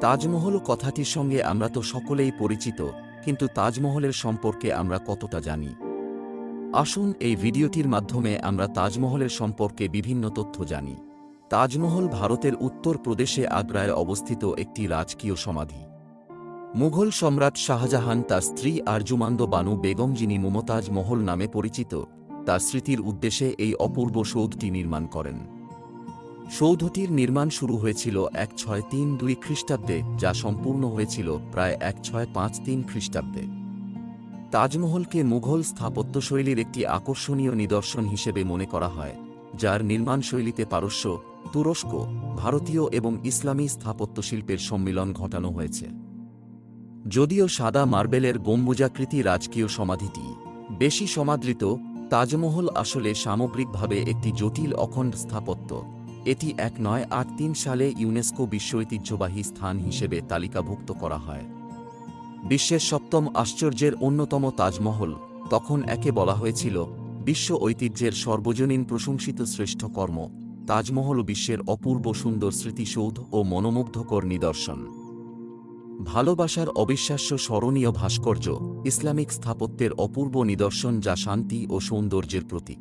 তাজমহল কথাটির সঙ্গে আমরা তো সকলেই পরিচিত, কিন্তু তাজমহলের সম্পর্কে আমরা কতটা জানি? আসুন এই ভিডিওটির মাধ্যমে আমরা তাজমহলের সম্পর্কে বিভিন্ন তথ্য জানি। তাজমহল ভারতের উত্তর প্রদেশে আগ্রায় অবস্থিত একটি রাজকীয় সমাধি। মুঘল সম্রাট শাহজাহান তার স্ত্রী আরজুমান্দ বানু বেগম, যিনি মুমতাজ মহল নামে পরিচিত, তার স্মৃতির উদ্দেশ্যে এই অপূর্ব সৌধটি নির্মাণ করেন। সৌধটির নির্মাণ শুরু হয়েছিল 1632 খ্রিস্টাব্দে, যা সম্পূর্ণ হয়েছিল প্রায় 1653 খ্রিস্টাব্দে। তাজমহলকে মুঘল স্থাপত্যশৈলীর একটি আকর্ষণীয় নিদর্শন হিসেবে মনে করা হয়, যার নির্মাণশৈলীতে পারস্য, তুরস্ক, ভারতীয় এবং ইসলামী স্থাপত্যশিল্পের সম্মিলন ঘটানো হয়েছে। যদিও সাদা মার্বেলের গম্বুজাকৃতি রাজকীয় সমাধিটি বেশি সমাদৃত, তাজমহল আসলে সামগ্রিকভাবে একটি জটিল অখণ্ড স্থাপত্য। এটি 1983 সালে ইউনেস্কো বিশ্ব ঐতিহ্যবাহী স্থান হিসেবে তালিকাভুক্ত করা হয়। বিশ্বের 7ম আশ্চর্যের অন্যতম তাজমহল তখন একে বলা হয়েছিল বিশ্ব ঐতিহ্যের সর্বজনীন প্রশংসিত শ্রেষ্ঠ কর্ম। তাজমহল বিশ্বের অপূর্ব সুন্দর স্মৃতিসৌধ ও মনোমুগ্ধকর নিদর্শন। ভালোবাসার অবিশ্বাস্য স্মরণীয় ভাস্কর্য, ইসলামিক স্থাপত্যের অপূর্ব নিদর্শন যা শান্তি ও সৌন্দর্যের প্রতীক।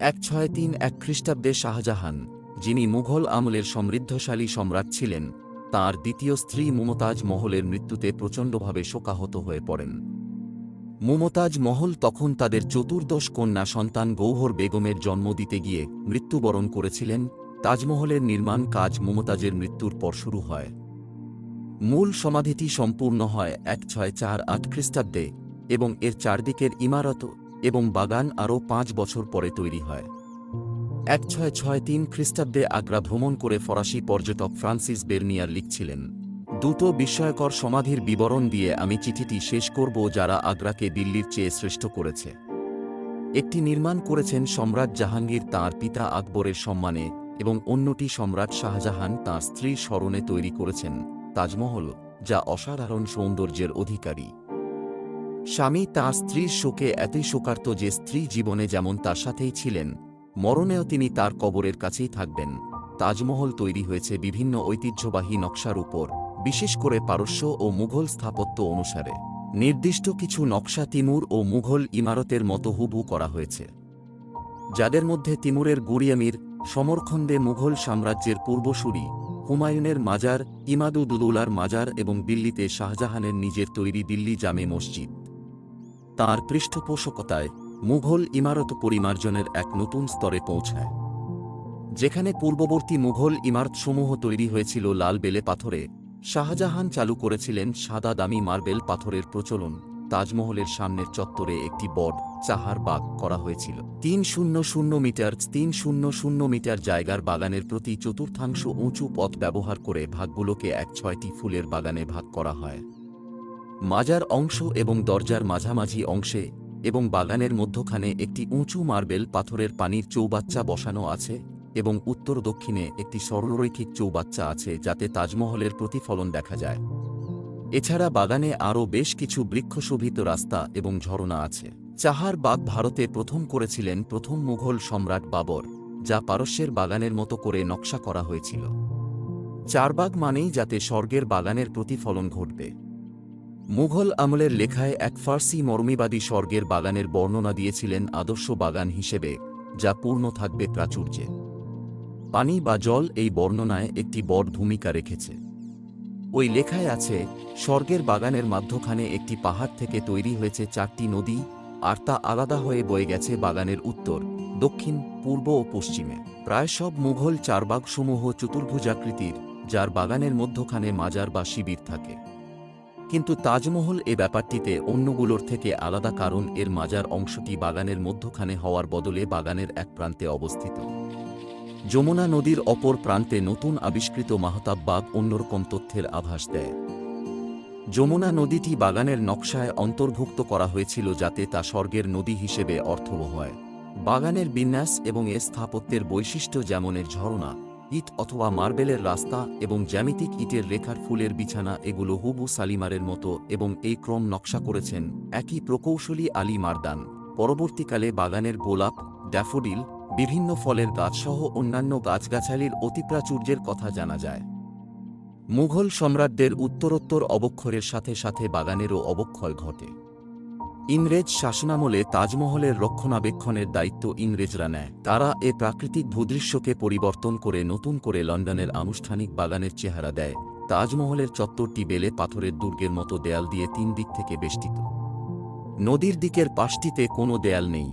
1631 খ্রিস্টাব্দে শাহজাহান, যিনি মুঘল আমলের সমৃদ্ধশালী সম্রাট ছিলেন, তাঁর দ্বিতীয় স্ত্রী মুমতাজ মহলের মৃত্যুতে প্রচণ্ডভাবে শোকাহত হয়ে পড়েন। মুমতাজ মহল তখন তাদের চতুর্দশ কন্যা সন্তান গৌহর বেগমের জন্ম দিতে গিয়ে মৃত্যুবরণ করেছিলেন। তাজমহলের নির্মাণ কাজ মুমতাজের মৃত্যুর পর শুরু হয়। মূল সমাধিটি সম্পূর্ণ হয় 1648 খ্রিস্টাব্দে এবং এর চারদিকের ইমারত এবং বাগান আরও 5 বছর পরে তৈরি হয়। 1663 খ্রিস্টাব্দে আগ্রা ভ্রমণ করে ফরাসি পর্যটক ফ্রান্সিস বেরনিয়ার লিখছিলেন, দুটো বিস্ময়কর সমাধির বিবরণ দিয়ে আমি চিঠিটি শেষ করব যারা আগ্রাকে দিল্লির চেয়ে শ্রেষ্ঠ করেছে। একটি নির্মাণ করেছেন সম্রাট জাহাঙ্গীর তাঁর পিতা আকবরের সম্মানে এবং অন্যটি সম্রাট শাহজাহান তাঁর স্ত্রীর স্মরণে তৈরি করেছেন তাজমহল, যা অসাধারণ সৌন্দর্যের অধিকারী। স্বামী তাঁর স্ত্রীর শোকে এতই শোকার্ত যে স্ত্রী জীবনে যেমন তার সাথেই ছিলেন, মরণেও তিনি তার কবরের কাছেই থাকবেন। তাজমহল তৈরি হয়েছে বিভিন্ন ঐতিহ্যবাহী নকশার উপর, বিশেষ করে পারস্য ও মুঘল স্থাপত্য অনুসারে। নির্দিষ্ট কিছু নকশা তিমুর ও মুঘল ইমারতের মতো হুবহু করা হয়েছে, যাদের মধ্যে তিমুরের গুরিয়ামির সমরখন্দে মুঘল সাম্রাজ্যের পূর্বসূরি হুমায়ুনের মাজার, ইমাদুদুদৌলার মাজার এবং দিল্লিতে শাহজাহানের নিজের তৈরি দিল্লি জামে মসজিদ। তাঁর পৃষ্ঠপোষকতায় মুঘল ইমারত পরিমার্জনের এক নতুন স্তরে পৌঁছায়। যেখানে পূর্ববর্তী মুঘল ইমারতসমূহ তৈরি হয়েছিল লাল বেলে পাথরে, শাহজাহান চালু করেছিলেন সাদা দামি মার্বেল পাথরের প্রচলন। তাজমহলের সামনের চত্বরে একটি বড় চাহার বাগ করা হয়েছিল। 300 মিটার জায়গার বাগানের প্রতি চতুর্থাংশ উঁচু পথ ব্যবহার করে ভাগগুলোকে 6টি ফুলের বাগানে ভাগ করা হয়। মাজার অংশ এবং দরজার মাঝামাঝি অংশে এবং বাগানের মধ্যখানে একটি উঁচু মার্বেল পাথরের পানির চৌবাচ্চা বসানো আছে এবং উত্তর দক্ষিণে একটি সরলরৈখিক চৌবাচ্চা আছে যাতে তাজমহলের প্রতিফলন দেখা যায়। এছাড়া বাগানে আরও বেশ কিছু বৃক্ষশোভিত রাস্তা এবং ঝরনা আছে। চাহার বাগ ভারতে প্রথম করেছিলেন প্রথম মুঘল সম্রাট বাবর, যা পারস্যের বাগানের মতো করে নকশা করা হয়েছিল। চারবাগ মানেই যাতে স্বর্গের বাগানের প্রতিফলন ঘটবে। মুঘল আমলের লেখায় এক ফার্সি মর্মীবাদী স্বর্গের বাগানের বর্ণনা দিয়েছিলেন আদর্শ বাগান হিসেবে, যা পূর্ণ থাকবে প্রাচুর্যে। পানি বা জল এই বর্ণনায় একটি বড় ভূমিকা রেখেছে। ওই লেখায় আছে, স্বর্গের বাগানের মধ্যখানে একটি পাহাড় থেকে তৈরি হয়েছে 4টি নদী, আর তা আলাদা হয়ে বয়ে গেছে বাগানের উত্তর, দক্ষিণ, পূর্ব ও পশ্চিমে। প্রায় সব মুঘল চারবাগসমূহ চতুর্ভুজাকৃতির, যার বাগানের মধ্যখানে মাজার বা শিবির থাকে। কিন্তু তাজমহল এ ব্যাপারটিতে অন্যগুলোর থেকে আলাদা, কারণ এর মাজার অংশটি বাগানের মধ্যখানে হওয়ার বদলে বাগানের এক প্রান্তে অবস্থিত। যমুনা নদীর অপর প্রান্তে নতুন আবিষ্কৃত মাহতাব বাগ অন্যরকম তথ্যের আভাস দেয়। যমুনা নদীটি বাগানের নকশায় অন্তর্ভুক্ত করা হয়েছিল যাতে তা স্বর্গের নদী হিসেবে অর্থবহ হয়। বাগানের বিন্যাস এবং এ স্থাপত্যের বৈশিষ্ট্য, যেমন এর ঝরনা, ইট অথবা মার্বেলের রাস্তা এবং জ্যামিতিক ইটের রেখার ফুলের বিছানা, এগুলো হুবু শালিমারের মতো এবং এই ক্রম নকশা করেছেন একই প্রকৌশলী আলী মারদান। পরবর্তীকালে বাগানের গোলাপ, ড্যাফোডিল, বিভিন্ন ফলের গাছসহ অন্যান্য গাছগাছালির অতিপ্রাচুর্যের কথা জানা যায়। মুঘল সম্রাটদের উত্তরোত্তর অবক্ষয়ের সাথে সাথে বাগানেরও অবক্ষয় ঘটে। ইংরেজ শাসনামলে তাজমহলের রক্ষণাবেক্ষণের দায়িত্ব ইংরেজরা নেয়। তারা এ প্রাকৃতিক ভূদৃশ্যকে পরিবর্তন করে নতুন করে লন্ডনের আনুষ্ঠানিক বাগানের চেহারা দেয়। তাজমহলের চত্বরটি বেলে পাথরের দুর্গের মতো দেয়াল দিয়ে 3 দিক থেকে বেষ্টিত। নদীর দিকের পাশটিতে কোনো দেয়াল নেই।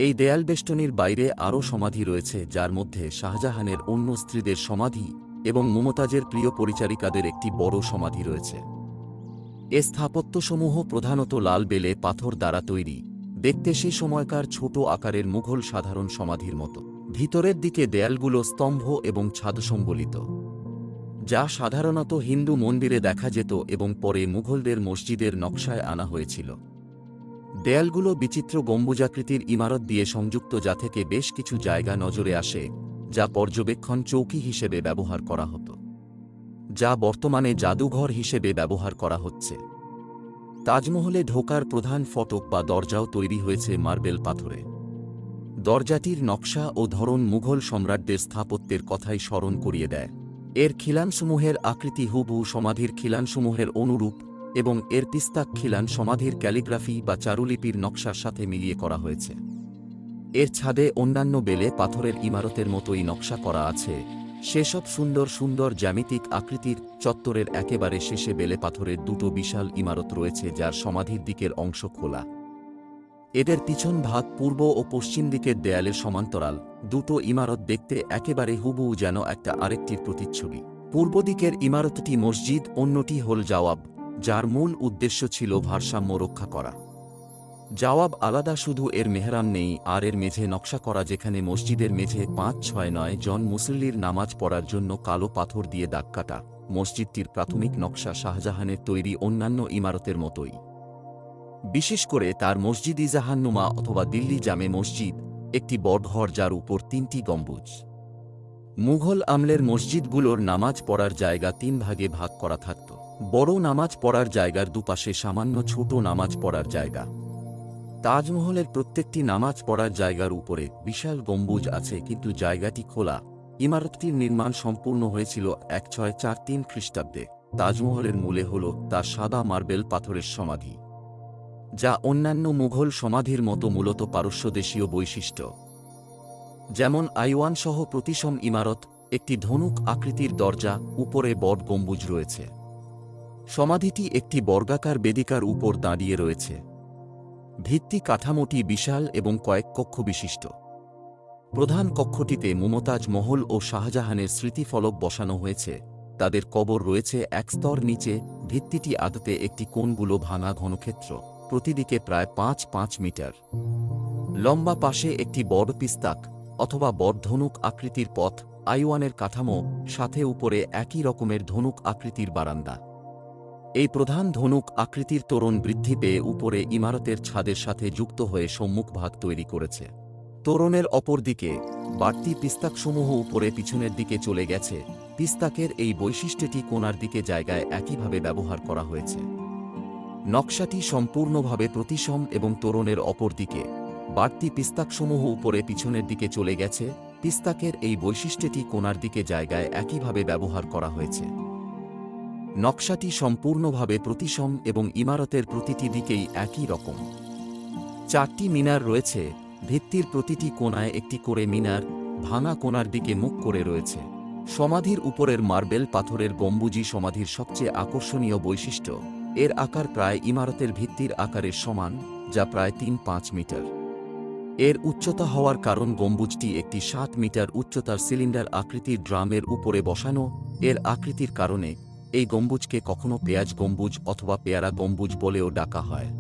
এই দেয়াল বেষ্টনীর বাইরে আরও সমাধি রয়েছে, যার মধ্যে শাহজাহানের অন্য স্ত্রীদের সমাধি এবং মুমতাজের প্রিয় পরিচারিকাদের একটি বড় সমাধি রয়েছে। এ স্থাপত্যসমূহ প্রধানত লাল বেলে পাথর দ্বারা তৈরি, দেখতে সে সময়কার ছোট আকারের মুঘল সাধারণ সমাধির মতো। ভিতরের দিকে দেয়ালগুলো স্তম্ভ এবং ছাদ সম্বলিত, যা সাধারণত হিন্দু মন্দিরে দেখা যেত এবং পরে মুঘলদের মসজিদের নকশায় আনা হয়েছিল। দেয়ালগুলো বিচিত্র গম্বুজাকৃতির ইমারত দিয়ে সংযুক্ত, যা থেকে বেশ কিছু জায়গা নজরে আসে, যা পর্যবেক্ষণ চৌকি হিসেবে ব্যবহার করা হতো, যা বর্তমানে জাদুঘর হিসেবে ব্যবহার করা হচ্ছে। তাজমহলে ঢোকার প্রধান ফটক বা দরজাও তৈরি হয়েছে মার্বেল পাথরে। দরজাটির নকশা ও ধরন মুঘল সম্রাটদের স্থাপত্যের কথাই স্মরণ করিয়ে দেয়। এর খিলানসমূহের আকৃতি হুবহু সমাধির খিলানসমূহের অনুরূপ এবং এর পিস্তাক খিলান সমাধির ক্যালিগ্রাফি বা চারুলিপির নকশার সাথে মিলিয়ে করা হয়েছে। এর ছাদে অন্যান্য বেলে পাথরের ইমারতের মতোই নকশা করা আছে, সেসব সুন্দর সুন্দর জ্যামিতিক আকৃতির। চত্বরের একেবারে শেষে বেলে পাথরের দুটো বিশাল ইমারত রয়েছে, যার সমাধির দিকের অংশ খোলা। এদের পিছন ভাগ পূর্ব ও পশ্চিম দিকের দেয়ালের সমান্তরাল। দুটো ইমারত দেখতে একেবারে হুবহু যেন একটা আরেকটির প্রতিচ্ছবি। পূর্ব দিকের ইমারতটি মসজিদ, অন্যটি হল জাওয়াব, যার মূল উদ্দেশ্য ছিল ভারসাম্য রক্ষা করা। জাওয়াব আলাদা, শুধু এর মেহরাম নেই, আর এর মেঝে নকশা করা, যেখানে মসজিদের মেঝে 5-6-9 জন মুসল্লির নামাজ পড়ার জন্য কালো পাথর দিয়ে দাগ কাটা। মসজিদটির প্রাথমিক নকশা শাহজাহানের তৈরি অন্যান্য ইমারতের মতোই, বিশেষ করে তার মসজিদ-ই জাহান্নুমা অথবা দিল্লি জামে মসজিদ, একটি বড়ঘর যার উপর 3টি গম্বুজ। মুঘল আমলের মসজিদগুলোর নামাজ পড়ার জায়গা 3 ভাগে ভাগ করা থাকত। বড় নামাজ পড়ার জায়গার দুপাশে সামান্য ছোট নামাজ পড়ার জায়গা। তাজমহলের প্রত্যেকটি নামাজ পড়ার জায়গার উপরে বিশাল গম্বুজ আছে, কিন্তু জায়গাটি খোলা। ইমারতটির নির্মাণ সম্পূর্ণ হয়েছিল 1643 খ্রিস্টাব্দে। তাজমহলের মূলে হল তার সাদা মার্বেল পাথরের সমাধি, যা অন্যান্য মুঘল সমাধির মতো মূলত পারস্যদেশীয় বৈশিষ্ট্য, যেমন আইওয়ান সহ প্রতিসম ইমারত, একটি ধনুক আকৃতির দরজা, উপরে বড় গম্বুজ রয়েছে। সমাধিটি একটি বর্গাকার বেদিকার উপর দাঁড়িয়ে রয়েছে। ভিত্তি কাঠামোটি বিশাল এবং কয়েক কক্ষ বিশিষ্ট। প্রধান কক্ষটিতে মুমতাজ মহল ও শাহজাহানের স্মৃতিফলক বসানো হয়েছে। তাদের কবর রয়েছে এক স্তর নিচে। ভিত্তিটি আদতে একটি কোণগুলো ভাঙা ঘনক্ষেত্র, প্রতিদিকে প্রায় 5-5 মিটার লম্বা। পাশে একটি বড় পিস্তাক অথবা বড় ধনুক আকৃতির পথ, আইওয়ানের কাঠামো, সাথে উপরে একই রকমের ধনুক আকৃতির বারান্দা। এই প্রধান ধনুক আকৃতির তোরণ বৃদ্ধি পেয়ে উপরে ইমারতের ছাদের সাথে যুক্ত হয়ে সম্মুখভাগ তৈরি করেছে। তোরণের অপর দিকে বাড়তি পিস্তাকসমূহ উপরে পিছনের দিকে চলে গেছে। পিস্তাকের এই বৈশিষ্ট্যটি কোণার দিকে জায়গায় একইভাবে ব্যবহার করা হয়েছে। নকশাটি সম্পূর্ণভাবে প্রতিসম এবং তোরণের অপর দিকে বাড়তি পিস্তাকসমূহ উপরে পিছনের দিকে চলে গেছে। পিস্তাকের এই বৈশিষ্ট্যটি কোণার দিকে জায়গায় একইভাবে ব্যবহার করা হয়েছে। নকশাটি সম্পূর্ণভাবে প্রতিসম এবং ইমারতের প্রতিটি দিকেই একই রকম। 4টি মিনার রয়েছে। ভিত্তির প্রতিটি কোণায় একটি করে মিনার ভাঙা কোণার দিকে মুখ করে রয়েছে। সমাধির উপরের মার্বেল পাথরের গম্বুজি সমাধির সবচেয়ে আকর্ষণীয় বৈশিষ্ট্য। এর আকার প্রায় ইমারতের ভিত্তির আকারের সমান, যা প্রায় 3-5 মিটার। এর উচ্চতা হওয়ার কারণ গম্বুজটি একটি 7 মিটার উচ্চতার সিলিন্ডার আকৃতির ড্রামের উপরে বসানো। এর আকৃতির কারণে এই গম্বুজকে কখনো পেঁয়াজ গম্বুজ অথবা পেয়ারা গম্বুজ বলেও ডাকা হয়।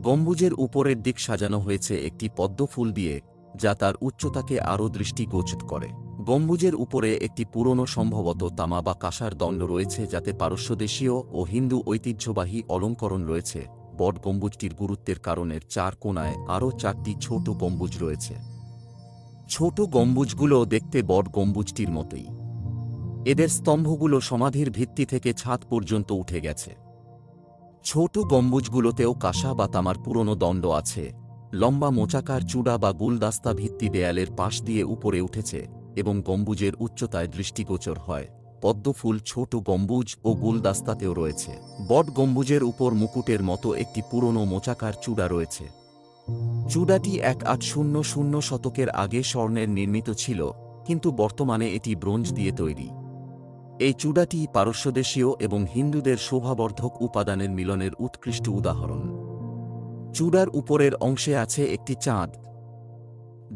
গম্বুজের উপরের দিক সাজানো হয়েছে একটি পদ্ম ফুল দিয়ে, যা তার উচ্চতাকে আরও দৃষ্টিগোচর করে। গম্বুজের উপরে একটি পুরনো সম্ভবত তামা বা কাঁসার দণ্ড রয়েছে, যাতে পারস্যদেশীয় ও হিন্দু ঐতিহ্যবাহী অলঙ্করণ রয়েছে। বড় গম্বুজটির গুরুত্বের কারণে 4 কোণায় আরও 4টি ছোট গম্বুজ রয়েছে। ছোট গম্বুজগুলো দেখতে বড় গম্বুজটির মতোই। এদের স্তম্ভগুলো সমাধির ভিত্তি থেকে ছাদ পর্যন্ত উঠে গেছে। ছোট গম্বুজগুলোতেও কাঁসা বা তামার পুরনো দণ্ড আছে। লম্বা মোচাকার চূড়া বা গুলদাস্তা ভিত্তি দেয়ালের পাশ দিয়ে উপরে উঠেছে এবং গম্বুজের উচ্চতায় দৃষ্টিগোচর হয়। পদ্মফুল, ছোট গম্বুজ ও গুলদাস্তাতেও রয়েছে। বট গম্বুজের উপর মুকুটের মতো একটি পুরনো মোচাকার চূড়া রয়েছে। চূড়াটি 1800 শতকের আগে স্বর্ণের নির্মিত ছিল, কিন্তু বর্তমানে এটি ব্রোঞ্জ দিয়ে তৈরি। এই চূড়াটি পারস্যদেশীয় এবং হিন্দুদের শোভাবর্ধক উপাদানের মিলনের উৎকৃষ্ট উদাহরণ। চূড়ার উপরের অংশে আছে একটি চাঁদ,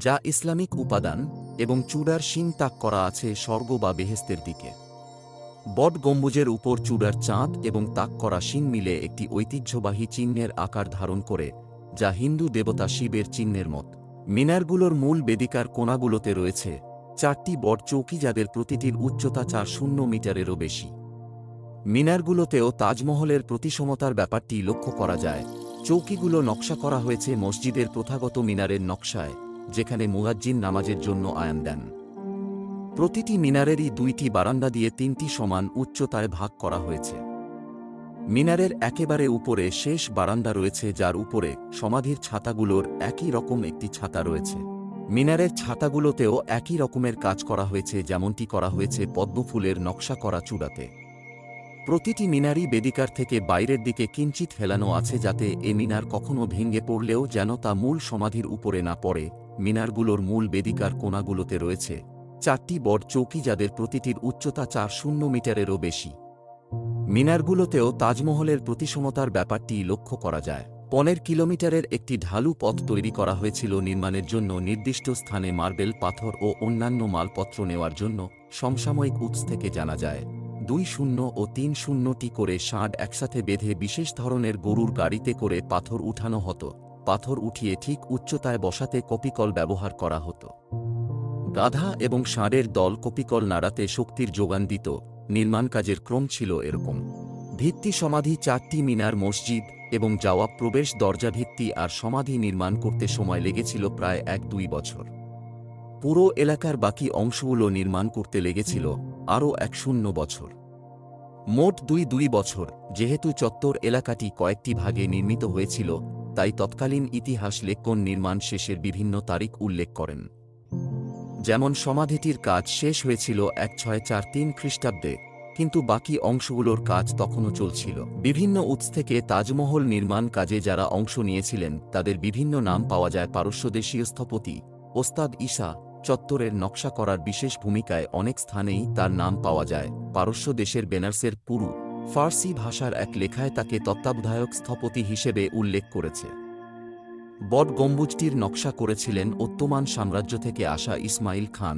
যা ইসলামিক উপাদান, এবং চূড়ার শিং তাক করা আছে স্বর্গ বা বেহেশতের দিকে। বট গম্বুজের উপর চূড়ার চাঁদ এবং তাক করা শিং মিলে একটি ঐতিহ্যবাহী চিহ্নের আকার ধারণ করে, যা হিন্দু দেবতা শিবের চিহ্নের মত। মিনারগুলোর মূল বেদিকার কোণাগুলোতে রয়েছে 4টি বট চৌকি, যাদের প্রতিটির উচ্চতা 400 মিটারেরও বেশি। মিনারগুলোতেও তাজমহলের প্রতিসমতার ব্যাপারটি লক্ষ্য করা যায়। চৌকিগুলো নকশা করা হয়েছে মসজিদের প্রথাগত মিনারের নকশায়, যেখানে মুয়াজ্জিন নামাজের জন্য আয়ান দেন। প্রতিটি মিনারেরই 2টি বারান্দা দিয়ে 3টি সমান উচ্চতায় ভাগ করা হয়েছে। মিনারের একেবারে উপরে শেষ বারান্দা রয়েছে, যার উপরে সমাধির ছাতাগুলোর একই রকম একটি ছাতা রয়েছে। মিনারের ছাতাগুলোতেও একই রকমের কাজ করা হয়েছে, যেমনটি করা হয়েছে পদ্মফুলের নকশা করা চূড়াতে। প্রতিটি মিনারই বেদিকার থেকে বাইরের দিকে কিঞ্চিৎ ফেলানো আছে, যাতে এ মিনার কখনো ভেঙে পড়লেও যেন তা মূল সমাধির উপরে না পড়ে। মিনারগুলোর মূল বেদিকার কোণাগুলোতে রয়েছে 4টি বট চৌকি, যাদের প্রতিটির উচ্চতা 400 মিটারেরও বেশি। মিনারগুলোতেও তাজমহলের প্রতিসমতার ব্যাপারটি লক্ষ্য করা যায়। 15 কিলোমিটারের একটি ঢালু পথ তৈরি করা হয়েছিল নির্মাণের জন্য, নির্দিষ্ট স্থানে মার্বেল, পাথর ও অন্যান্য মালপত্র নেওয়ার জন্য। সমসাময়িক উৎস থেকে জানা যায় 20 ও 30টি করে ষাঁড় একসাথে বেঁধে বিশেষ ধরনের গরুর গাড়িতে করে পাথর উঠানো হতো। পাথর উঠিয়ে ঠিক উচ্চতায় বসাতে কপিকল ব্যবহার করা হতো। গাধা এবং ষাঁড়ের দল কপিকল নাড়াতে শক্তির যোগান দিত। নির্মাণ কাজের ক্রম ছিল এরকম: ভিত্তি সমাধি, 4টি মিনার, মসজিদ এবং যাওয়া প্রবেশ দরজা। ভিত্তি আর সমাধি নির্মাণ করতে সময় লেগেছিল প্রায় 1-2 বছর। পুরো এলাকার বাকি অংশগুলো নির্মাণ করতে লেগেছিল আরও 10 বছর। মোট 2 বছর। যেহেতু চত্বর এলাকাটি কয়েকটি ভাগে নির্মিত হয়েছিল, তাই তৎকালীন ইতিহাস লেখকগণ নির্মাণ শেষের বিভিন্ন তারিখ উল্লেখ করেন। যেমন সমাধিটির কাজ শেষ হয়েছিল 1643 খ্রিস্টাব্দে, কিন্তু বাকি অংশগুলোর কাজ তখনও চলছিল। বিভিন্ন উৎস থেকে তাজমহল নির্মাণ কাজে যারা অংশ নিয়েছিলেন তাদের বিভিন্ন নাম পাওয়া যায়। পারস্যদেশীয় স্থপতি ওস্তাদ ঈসা চত্বরের নকশা করার বিশেষ ভূমিকায় অনেক স্থানেই তার নাম পাওয়া যায়। পারস্য দেশের বেনারসের পুরু ফার্সি ভাষার এক লেখায় তাকে তত্ত্বাবধায়ক স্থপতি হিসেবে উল্লেখ করেছে। বট গম্বুজটির নকশা করেছিলেন অত্টোমান সাম্রাজ্য থেকে আসা ইসমাইল খান,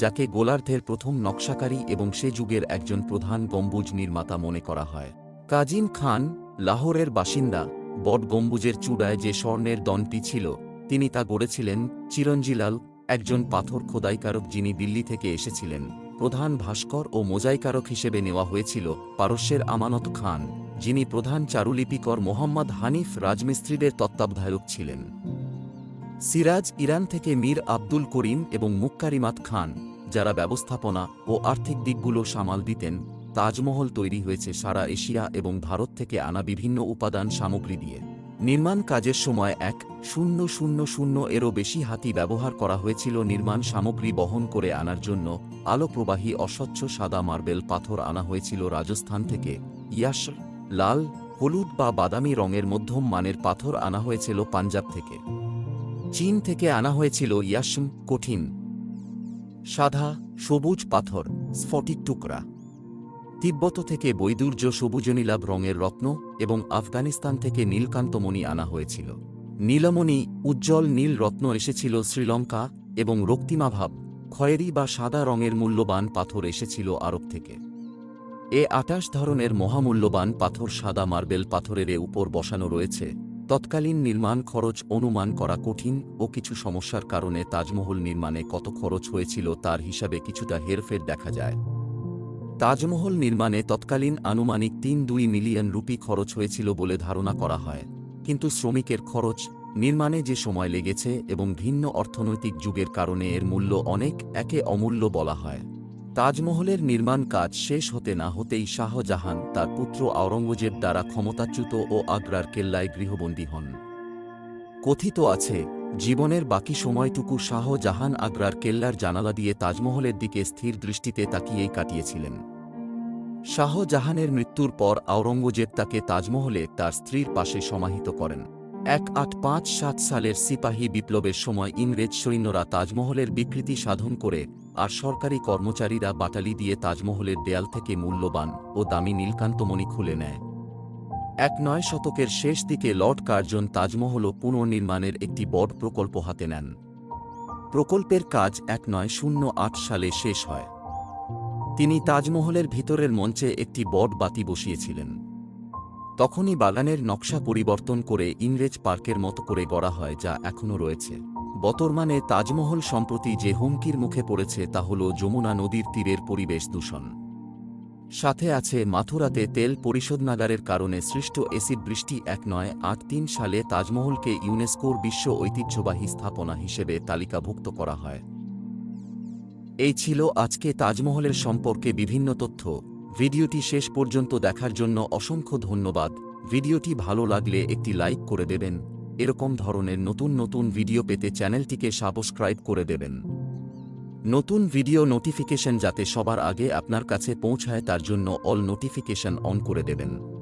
যাকে গোলার্ধের প্রথম নকশাকারী এবং সে যুগের একজন প্রধান গম্বুজ নির্মাতা মনে করা হয়। কাজিম খান, লাহোরের বাসিন্দা, বট গম্বুজের চূড়ায় যে স্বর্ণের দনটি ছিল, তিনি তা গড়েছিলেন। চিরঞ্জিলাল, একজন পাথর খোদাইকারক যিনি দিল্লি থেকে এসেছিলেন, প্রধান ভাস্কর ও মোজাইকারক হিসেবে নেওয়া হয়েছিল। পারস্যের আমানত খান, যিনি প্রধান চারুলিপিকর, মোহাম্মদ হানিফ রাজমিস্ত্রিদের তত্ত্বাবধায়ক ছিলেন। সিরাজ, ইরান থেকে মীর আব্দুল করিম এবং মুক্কারিমাত খান, যারা ব্যবস্থাপনা ও আর্থিক দিকগুলো সামাল দিতেন। তাজমহল তৈরি হয়েছে সারা এশিয়া এবং ভারত থেকে আনা বিভিন্ন উপাদান সামগ্রী দিয়ে। নির্মাণ কাজের সময় 1000 এরও বেশি হাতি ব্যবহার করা হয়েছিল নির্মাণ সামগ্রী বহন করে আনার জন্য। আলো প্রবাহী অস্বচ্ছ সাদা মার্বেল পাথর আনা হয়েছিল রাজস্থান থেকে। ইয়াসর, লাল, হলুদ বা বাদামি রঙের মধ্যম মানের পাথর আনা হয়েছিল পাঞ্জাব থেকে। চীন থেকে আনা হয়েছিল ইয়াসম, কঠিন সাদা সবুজ পাথর, স্ফটিক টুকরা। তিব্বত থেকে বৈদুর্য সবুজনীলাভ রঙের রত্ন এবং আফগানিস্তান থেকে নীলকান্তমণি আনা হয়েছিল। নীলমণি, উজ্জ্বল নীল রত্ন এসেছিল শ্রীলঙ্কা এবং রক্তিমাভাব, খয়েরি বা সাদা রঙের মূল্যবান পাথর এসেছিল আরব থেকে। 28 ধরনের মহামূল্যবান পাথর সাদা মার্বেল পাথরের উপর বসানো রয়েছে। তৎকালীন নির্মাণ খরচ অনুমান করা কঠিন ও কিছু সমস্যার কারণে তাজমহল নির্মাণে কত খরচ হয়েছিল তার হিসাবে কিছুটা হেরফের দেখা যায়। তাজমহল নির্মাণে তৎকালীন আনুমানিক 3-2 মিলিয়ন রুপি খরচ হয়েছিল বলে ধারণা করা হয়, কিন্তু শ্রমিকের খরচ, নির্মাণে যে সময় লেগেছে এবং ভিন্ন অর্থনৈতিক যুগের কারণে এর মূল্য একে অমূল্য বলা হয়। তাজমহলের নির্মাণ কাজ শেষ হতে না হতেই শাহজাহান তার পুত্র আওরঙ্গজেব দ্বারা ক্ষমতাচ্যুত ও আগ্রার কেল্লায় গৃহবন্দী হন। কথিত আছে, জীবনের বাকি সময়টুকু শাহজাহান আগ্রার কেল্লার জানালা দিয়ে তাজমহলের দিকে স্থির দৃষ্টিতে তাকিয়েই কাটিয়েছিলেন। শাহজাহানের মৃত্যুর পর আওরঙ্গজেব তাকে তাজমহলে তার স্ত্রীর পাশে সমাহিত করেন। 1857 সালের সিপাহী বিপ্লবের সময় ইংরেজ সৈন্যরা তাজমহলের বিকৃতি সাধন করে আর সরকারি কর্মচারীরা বাটালি দিয়ে তাজমহলের দেয়াল থেকে মূল্যবান ও দামি নীলকান্তমণি খুলে নেয়। 19 শতকের শেষ দিকে লর্ড কার্জন তাজমহল পুনর্নির্মাণের একটি বড় প্রকল্প হাতে নেন। প্রকল্পের কাজ 1908 সালে শেষ হয়। তিনি তাজমহলের ভিতরের মঞ্চে একটি বট বাতি বসিয়েছিলেন। তখনই বাগানের নকশা পরিবর্তন করে ইংরেজ পার্কের মতো করে গড়া হয়, যা এখনও রয়েছে। বর্তমানে তাজমহল সম্প্রতি যে হুমকির মুখে পড়েছে তা হল যমুনা নদীর তীরের পরিবেশ দূষণ। সাথে আছে মাথুরাতে তেল পরিশোধনাগারের কারণে সৃষ্ট এসিড বৃষ্টি। 1983 সালে তাজমহলকে ইউনেস্কোর বিশ্ব ঐতিহ্যবাহী স্থাপনা হিসেবে তালিকাভুক্ত করা হয়। এই ছিল আজকে তাজমহলের সম্পর্কে বিভিন্ন তথ্য। ভিডিওটি শেষ পর্যন্ত দেখার জন্য অসংখ্য ধন্যবাদ। ভিডিওটি ভালো লাগলে একটি লাইক করে দেবেন। এরকম ধরনের নতুন নতুন ভিডিও পেতে চ্যানেলটিকে সাবস্ক্রাইব করে দেবেন। নতুন ভিডিও নোটিফিকেশন যাতে সবার আগে আপনার কাছে পৌঁছায় তার জন্য অল নোটিফিকেশন অন করে দেবেন।